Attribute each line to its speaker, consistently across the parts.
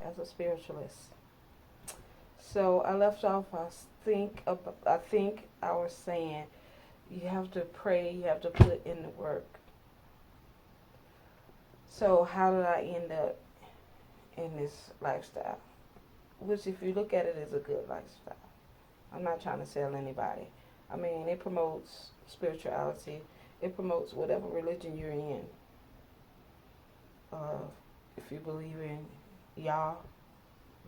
Speaker 1: as a spiritualist. So I left off. I think I was saying you have to pray. You have to put in the work. So how did I end up in this lifestyle? Which, if you look at it, is a good lifestyle. I'm not trying to sell anybody. I mean, it promotes spirituality. It promotes whatever religion you're in. Uh, if you believe in Yah,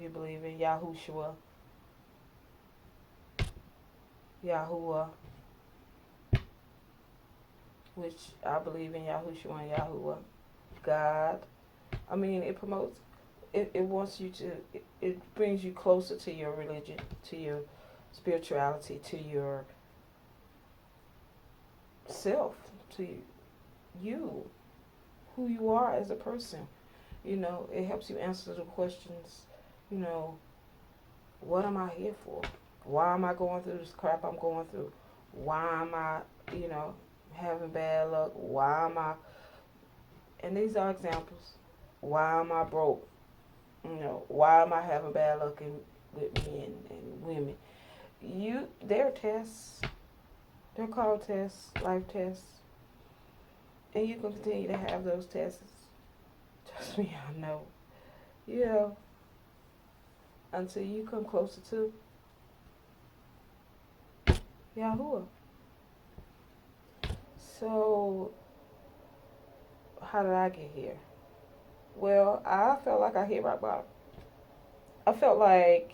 Speaker 1: you believe in Yahushua, Yahuwah, which I believe in Yahushua and Yahuwah, God. I mean, it promotes, it wants you to, it brings you closer to your religion, to your spirituality, to your self, to you, who you are as a person. You know, it helps you answer the questions, you know, what am I here for? Why am I going through this crap I'm going through? Why am I, you know, having bad luck? Why am I, and these are examples. Why am I broke? You know, why am I having bad luck with men and women? They're tests. They're called tests, life tests. And you can continue to have those tests. Trust me, I know. You know, until you come closer to Yahuwah. So, how did I get here? Well, I felt like I hit rock bottom. I felt like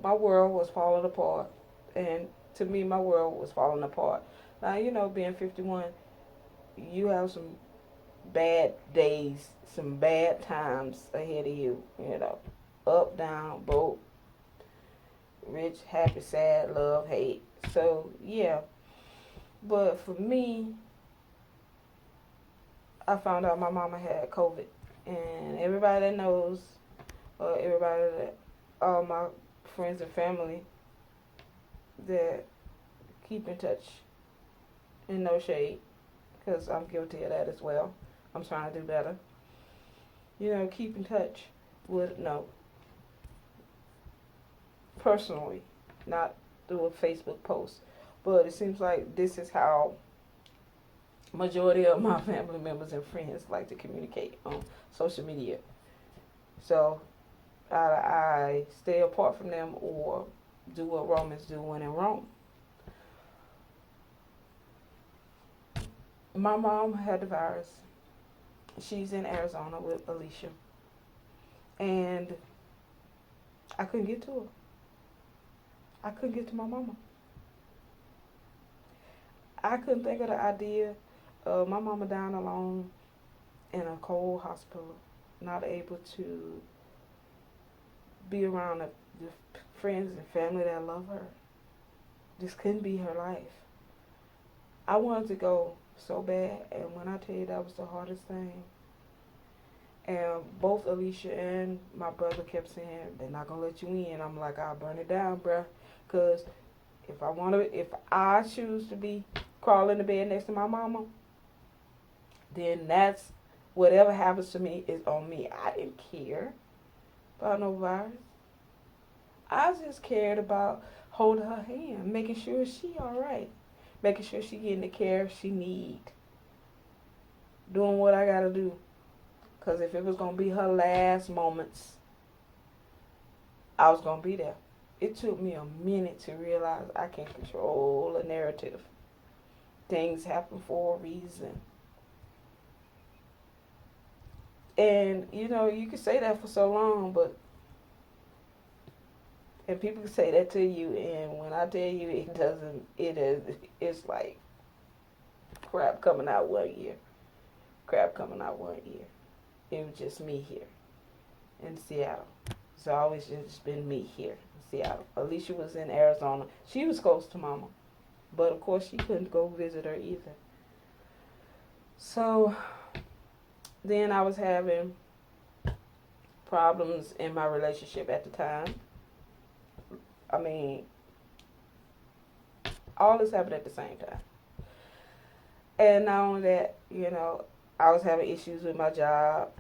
Speaker 1: my world was falling apart. And to me, my world was falling apart. Now, you know, being 51, you have some bad days, some bad times ahead of you, you know. Up, down, broke, rich, happy, sad, love, hate. So, yeah. But for me, I found out my mama had COVID. And everybody that knows, or everybody that, all my friends and family that keep in touch, and no shade, because I'm guilty of that as well. I'm trying to do better. You know, keep in touch with, no, personally, not through a Facebook post. But it seems like this is how majority of my family members and friends like to communicate on social media. So I stay apart from them or do what Romans do when in Rome. My mom had the virus. She's in Arizona with Alicia. And I couldn't get to her. I couldn't get to my mama. I couldn't think of the idea of my mama dying alone in a cold hospital, not able to be around the friends and family that love her. This couldn't be her life. I wanted to go so bad, and when I tell you that was the hardest thing, and both Alicia and my brother kept saying, they're not going to let you in. I'm like, I'll burn it down, bruh, because if I choose to be crawling in the bed next to my mama, then that's, whatever happens to me is on me. I didn't care about no virus. I just cared about holding her hand, making sure she all right, making sure she getting the care she need, doing what I gotta do. Because if it was going to be her last moments, I was going to be there. It took me a minute to realize I can't control a narrative. Things happen for a reason. And, you know, you can say that for so long, but, and people can say that to you, and when I tell you it doesn't, it's like crap coming out one year. Crap coming out one year. It was just me here in Seattle. It's always just been me here in Seattle. Alicia was in Arizona. She was close to Mama. But, of course, she couldn't go visit her either. So, then I was having problems in my relationship at the time. I mean, all this happened at the same time. And not only that, you know, I was having issues with my job.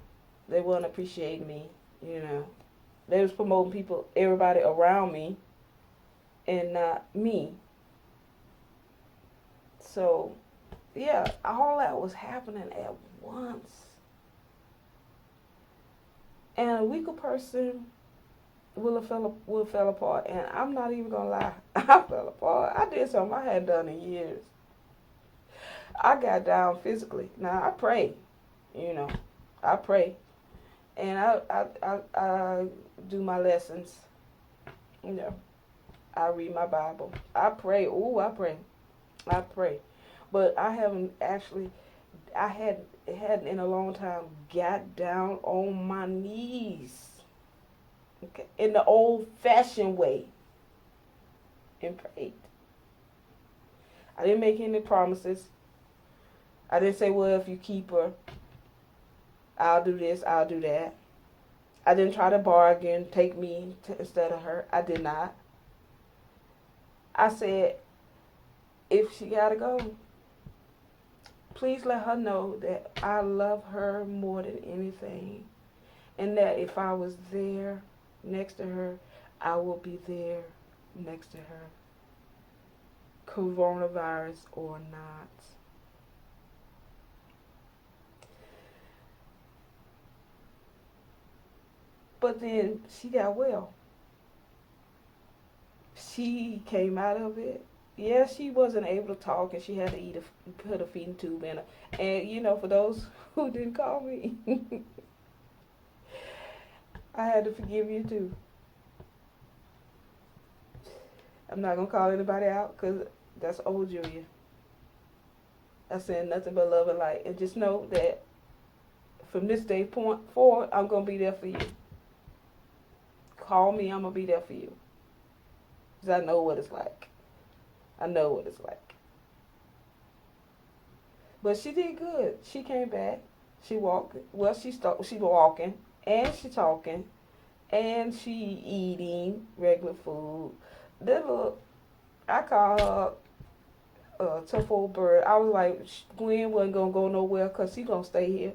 Speaker 1: They wouldn't appreciate me, you know. They was promoting people, everybody around me, and not me. So, yeah, all that was happening at once. And a weaker person will fell apart. And I'm not even gonna lie, I fell apart. I did something I hadn't done in years. I got down physically. Now I pray, you know, I pray, and I do my lessons. You know, I read my Bible. I pray. Ooh, I pray. But I haven't actually. Hadn't in a long time got down on my knees, okay, in the old-fashioned way, and prayed. I didn't make any promises. I didn't say, well, if you keep her, I'll do this, I'll do that. I didn't try to bargain, take me instead of her. I did not. I said, if she gotta go, please let her know that I love her more than anything. And that if I was there next to her, I will be there next to her. Coronavirus or not. But then she got well. She came out of it. Yeah, she wasn't able to talk, and she had to put a feeding tube in her. And you know, for those who didn't call me, I had to forgive you too. I'm not gonna call anybody out because that's old Julia. I said nothing but love and light, and just know that from this day point forward, I'm gonna be there for you. Call me, I'm gonna be there for you. Because I know what it's like. I know what it's like. But she did good. She came back. She walked. Well, she was walking, and she talking, and she eating regular food. I call her a tough old bird. I was like, Gwen wasn't gonna go nowhere because she gonna stay here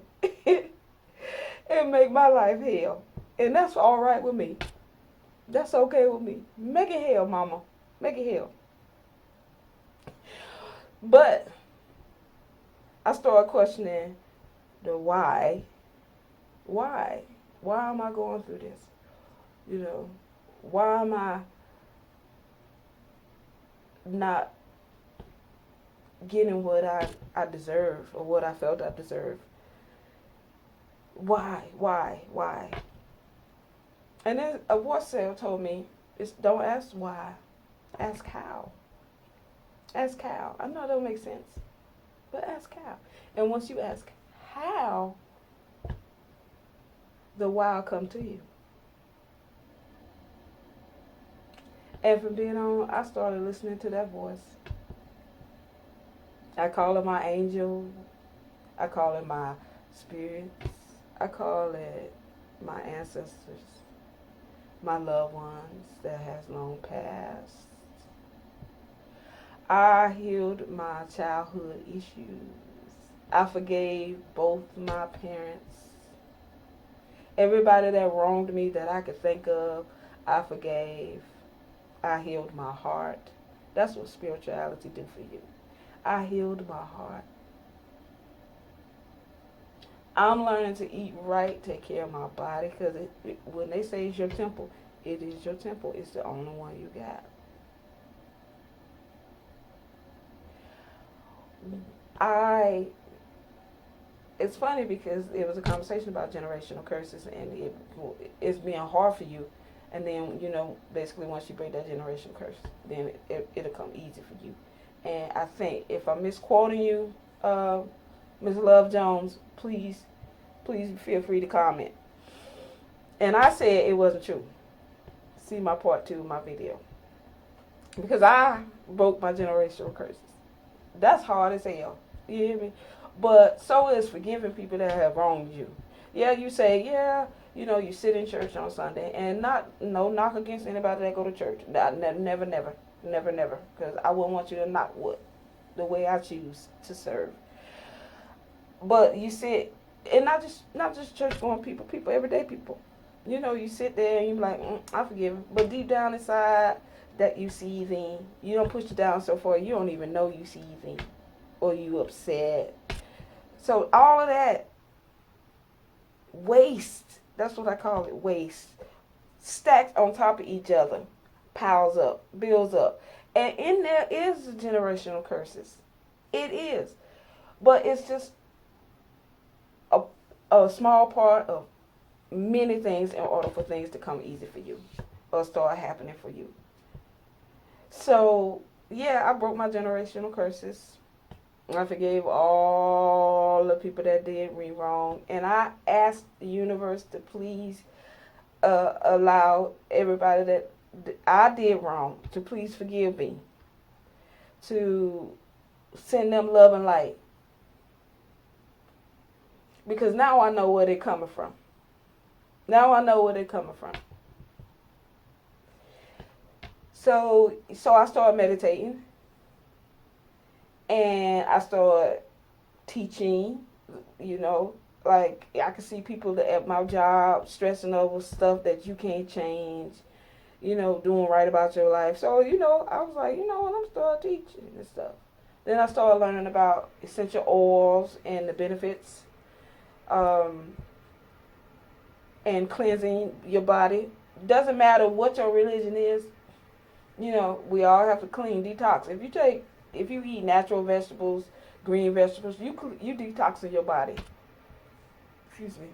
Speaker 1: and make my life hell, and that's all right with me. That's okay with me. Make it hell, mama. Make it hell. But I started questioning the why. Why? Why am I going through this? You know, why am I not getting what I deserve or what I felt I deserved? Why? And then a voice cell told me, don't ask why, ask how. Ask how. I know that don't make sense, but ask how. And once you ask how, the why will come to you. And from then on, I started listening to that voice. I call it my angel. I call it my spirits. I call it my ancestors, my loved ones that has long passed. I healed my childhood issues. I forgave both my parents. Everybody that wronged me that I could think of, I forgave. I healed my heart. That's what spirituality did for you. I healed my heart. I'm learning to eat right, take care of my body, because when they say it's your temple, it is your temple. It's the only one you got. It's funny because it was a conversation about generational curses, and it's being hard for you. And then, you know, basically once you break that generational curse, then it'll come easy for you. And I think if I'm misquoting you, Ms. Love Jones, please feel free to comment. And I said it wasn't true. See my part 2 of my video. Because I broke my generational curses. That's hard as hell. You hear me? But so is forgiving people that have wronged you. Yeah, you say, yeah, you know, you sit in church on Sunday, and no knock against anybody that go to church. Never. Because I wouldn't want you to knock the way I choose to serve. But you sit, and not just church going people, everyday people. You know, you sit there and you're like, I forgive him. But deep down inside, that you seething, you don't push it down so far, you don't even know you seething or you upset. So all of that waste, that's what I call it, waste, stacks on top of each other, piles up, builds up. And in there is generational curses. It is. But it's just a, a small part of many things in order for things to come easy for you or start happening for you. So, yeah, I broke my generational curses. I forgave all the people that did me wrong. And I asked the universe to please allow everybody that I did wrong to please forgive me. To send them love and light. Because now I know where they're coming from. Now I know where they're coming from. So I started meditating. And I started teaching, you know. Like, I could see people at my job stressing over stuff that you can't change, you know, doing right about your life. So, you know, I was like, you know what, I'm starting teaching and stuff. Then I started learning about essential oils and the benefits, and cleansing your body. Doesn't matter what your religion is, you know, we all have to clean, detox. If you eat natural vegetables, green vegetables, you detoxing your body. Excuse me.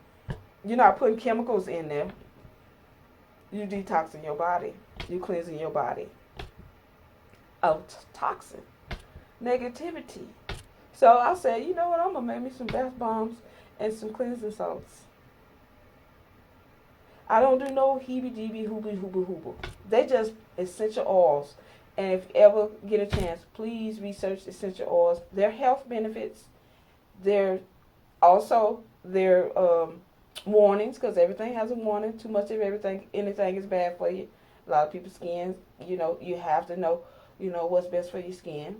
Speaker 1: You're not putting chemicals in there. You detoxing your body. You cleansing your body of toxin, negativity. So I said, you know what, I'm going to make me some bath bombs and some cleansing salts. I don't do no heebie-jeebie, hooba. They just essential oils. And if you ever get a chance, please research essential oils. Their health benefits. Their warnings, because everything has a warning. Too much of anything is bad for you. A lot of people's skin, you know, you have to know, you know, what's best for your skin.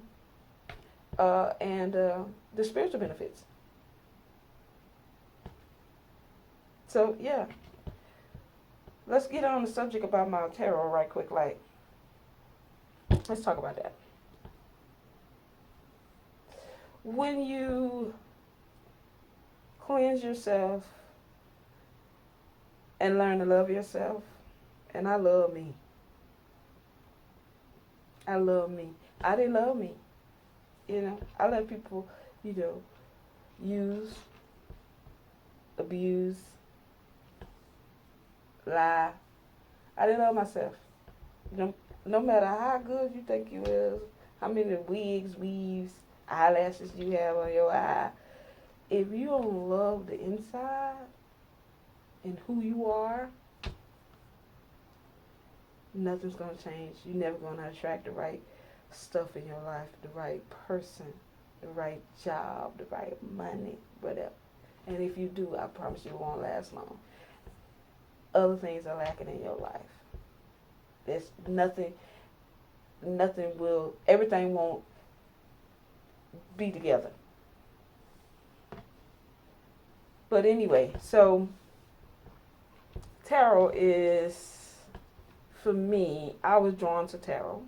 Speaker 1: And the spiritual benefits. So, yeah. Let's get on the subject about my tarot right quick. Let's talk about that. When you cleanse yourself and learn to love yourself, and I love me. I love me. I didn't love me. You know, I let people, you know, use, abuse, lie. I didn't love myself. No matter how good you think you is, how many wigs, weaves, eyelashes you have on your eye, if you don't love the inside and who you are, nothing's going to change. You're never going to attract the right stuff in your life, the right person, the right job, the right money, whatever. And if you do, I promise you it won't last long. Other things are lacking in your life. There's everything won't be together. But anyway, so tarot is, for me, I was drawn to tarot.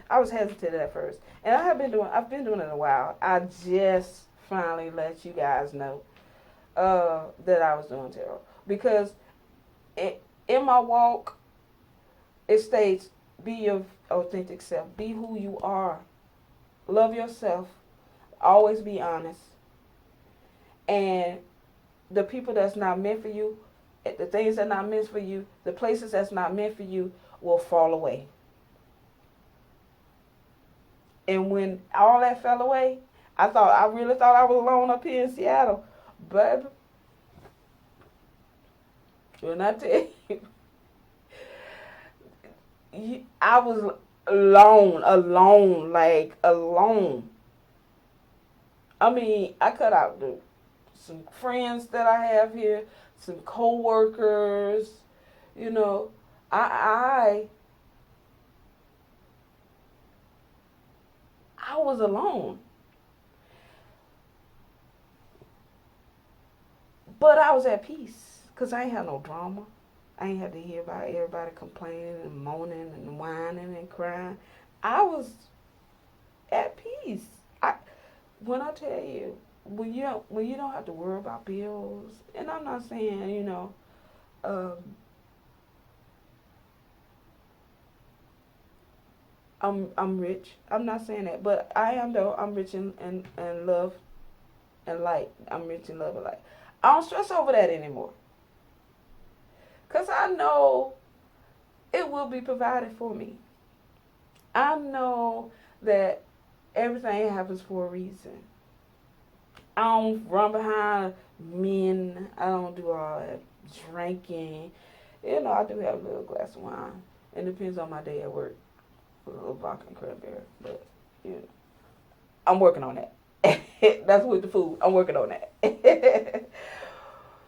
Speaker 1: I was hesitant at first. And I've been doing it a while. I just finally let you guys know that I was doing tarot. Because in my walk, it states, be your authentic self. Be who you are. Love yourself. Always be honest. And the people that's not meant for you, the things that are not meant for you, the places that's not meant for you will fall away. And when all that fell away, I really thought I was alone up here in Seattle. But when I tell you, I was alone. I mean, I cut out some friends that I have here, some co-workers, you know. I was alone. But I was at peace because I ain't had no drama. I ain't had to hear about everybody complaining and moaning and whining and crying. I was at peace. I when I tell you, when you don't have to worry about bills, and I'm not saying, um, I'm rich. I'm not saying that, but I am though. I'm rich in love and light. I'm rich in love and light. I don't stress over that anymore, cause I know it will be provided for me. I know that everything happens for a reason. I don't run behind men. I don't do all that drinking. I do have a little glass of wine. It depends on my day at work. A little vodka and cranberry. But, I'm working on that. That's with the food. I'm working on that.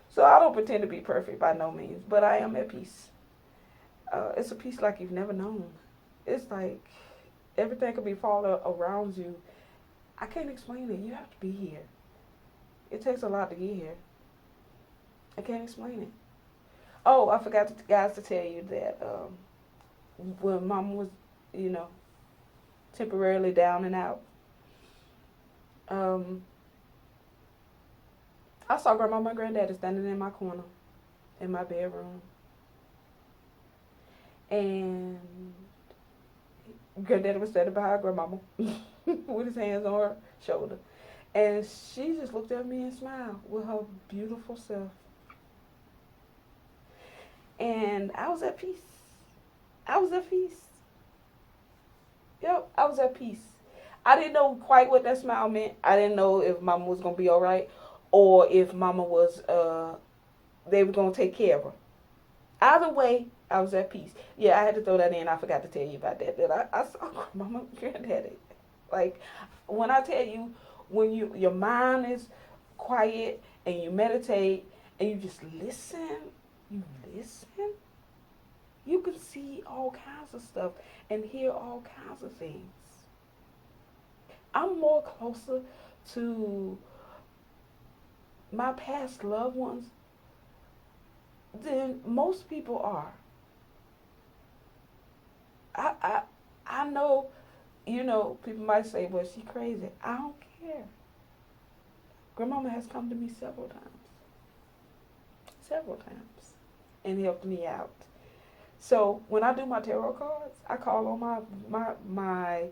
Speaker 1: So I don't pretend to be perfect by no means. But I am at peace. It's a peace like you've never known. It's like everything could be falling around you. I can't explain it. You have to be here. It takes a lot to get here. I can't explain it. Oh, I forgot guys to tell you that when Mama was, temporarily down and out, I saw Grandmama and Granddaddy standing in my corner in my bedroom. And Granddaddy was standing behind Grandmama with his hands on her shoulder. And she just looked at me and smiled with her beautiful self. And I was at peace. I was at peace. Yep, I was at peace. I didn't know quite what that smile meant. I didn't know if Mama was going to be all right or if Mama was, they were going to take care of her. Either way, I was at peace. Yeah, I had to throw that in. I forgot to tell you about that. That I saw Mama and Granddaddy. Like, when I tell you, when your mind is quiet and you meditate and you just listen, you can see all kinds of stuff and hear all kinds of things. I'm more closer to my past loved ones than most people are. I know, people might say, well, she's crazy. I don't care. Grandmama has come to me several times, and helped me out. So when I do my tarot cards, I call on my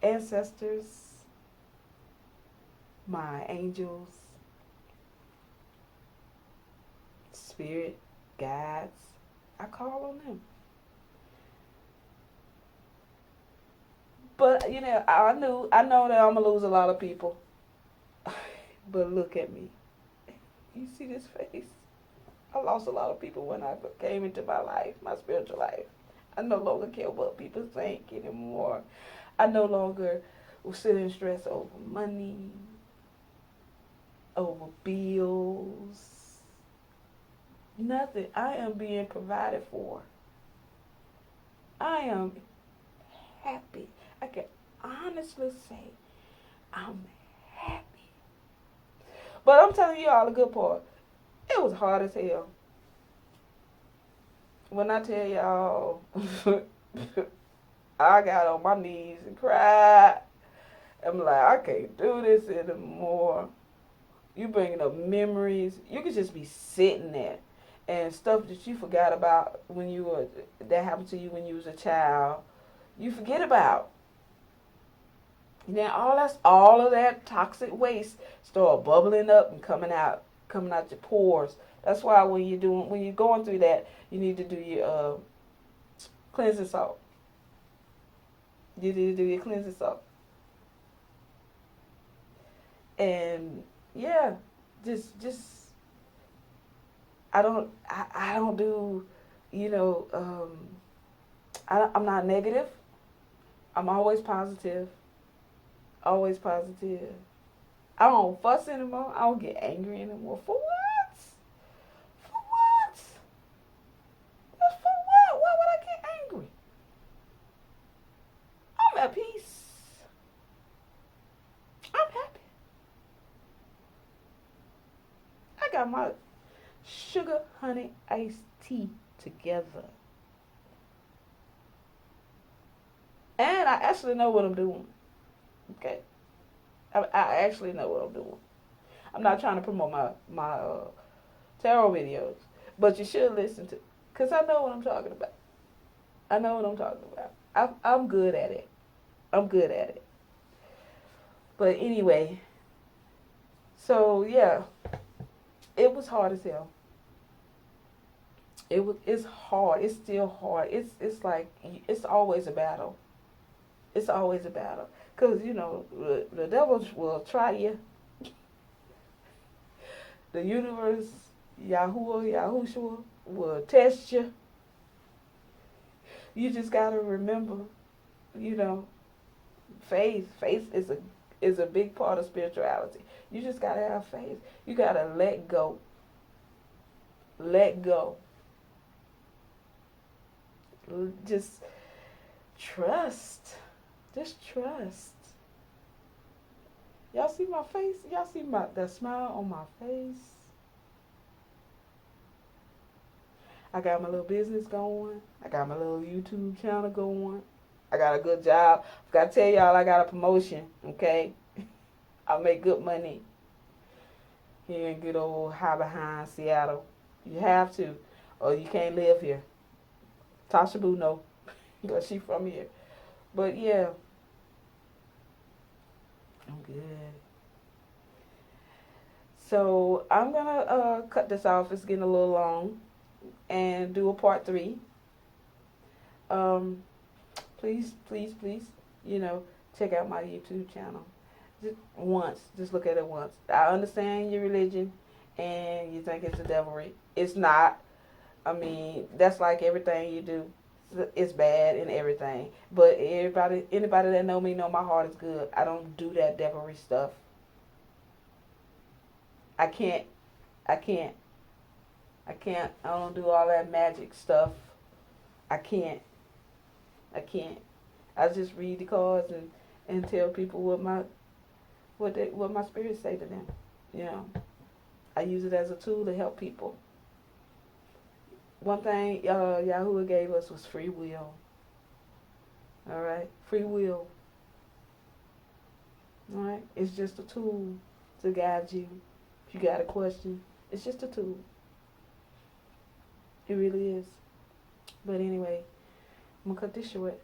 Speaker 1: ancestors, my angels, spirit, guides. I call on them. But I know that I'm gonna lose a lot of people. But look at me. You see this face? I lost a lot of people when I came into my life, my spiritual life. I no longer care what people think anymore. I no longer will sit and stress over money, over bills. Nothing. I am being provided for. I am happy. I can honestly say I'm happy. But I'm telling you all the good part. It was hard as hell. When I tell y'all, I got on my knees and cried. I'm like, I can't do this anymore. You bringing up memories. You could just be sitting there and stuff that you forgot about that happened to you when you was a child. You forget about. Then all of that toxic waste start bubbling up and coming out your pores. That's why when you're going through that, you need to do your cleansing salt. You need to do your cleansing salt. And yeah, just I don't do, I'm not negative. I'm always positive. Always positive. I don't fuss anymore. I don't get angry anymore. For what? For what? That's for what? Why would I get angry? I'm at peace. I'm happy. I got my sugar honey iced tea together. And I actually know what I'm doing. Okay? I actually know what I'm doing. I'm not trying to promote my tarot videos, but you should listen to, because I know what I'm talking about. I know what I'm talking about. I'm good at it. I'm good at it. But anyway, so yeah, it was hard as hell. It's hard. It's still hard. It's like it's always a battle. It's always a battle. Cause you know the devil will try you. The universe, Yahushua will test you. You just gotta remember, you know, faith. Faith is a big part of spirituality. You just gotta have faith. You gotta let go. Let go. Just trust. Just trust. Y'all see my face? Y'all see the smile on my face? I got my little business going. I got my little YouTube channel going. I got a good job. I got to tell y'all I got a promotion, okay? I make good money here in good old high behind Seattle. You have to, or you can't live here. Tasha Boo know, because she from here. But yeah, I'm good. So I'm going to cut this off. It's getting a little long. And do a part 3. Please, please, please, you know, check out my YouTube channel. Just look at it once. I understand your religion and you think it's a devilry. It's not. I mean, that's like everything you do. It's bad and everything. But anybody that know me know my heart is good. I don't do that devilry stuff. I can't. I don't do all that magic stuff. I can't. I just read the cards and tell people what my spirits say to them. You know, I use it as a tool to help people. One thing Yahuwah gave us was free will. All right, free will. All right, it's just a tool to guide you. If you got a question, it's just a tool. It really is. But anyway, I'm going to cut this short.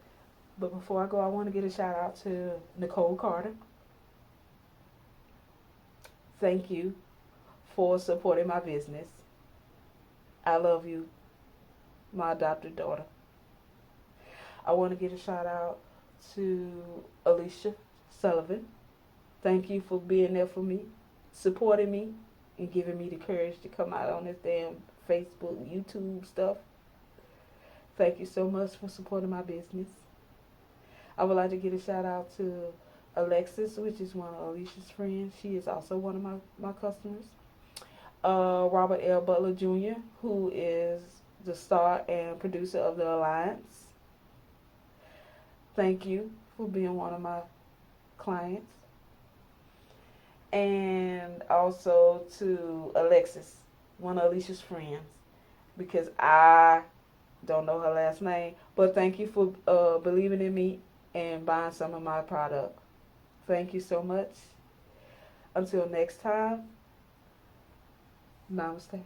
Speaker 1: But before I go, I want to give a shout out to Nicole Carter. Thank you for supporting my business. I love you, my adopted daughter. I want to give a shout out to Alicia Sullivan. Thank you for being there for me, supporting me, and giving me the courage to come out on this damn Facebook, YouTube stuff. Thank you so much for supporting my business. I would like to give a shout out to Alexis, which is one of Alicia's friends. She is also one of my customers. Robert L. Butler Jr., who is the star and producer of The Alliance. Thank you for being one of my clients. And also to Alexis, one of Alicia's friends, because I don't know her last name, but thank you for believing in me and buying some of my product. Thank you so much. Until next time, namaste.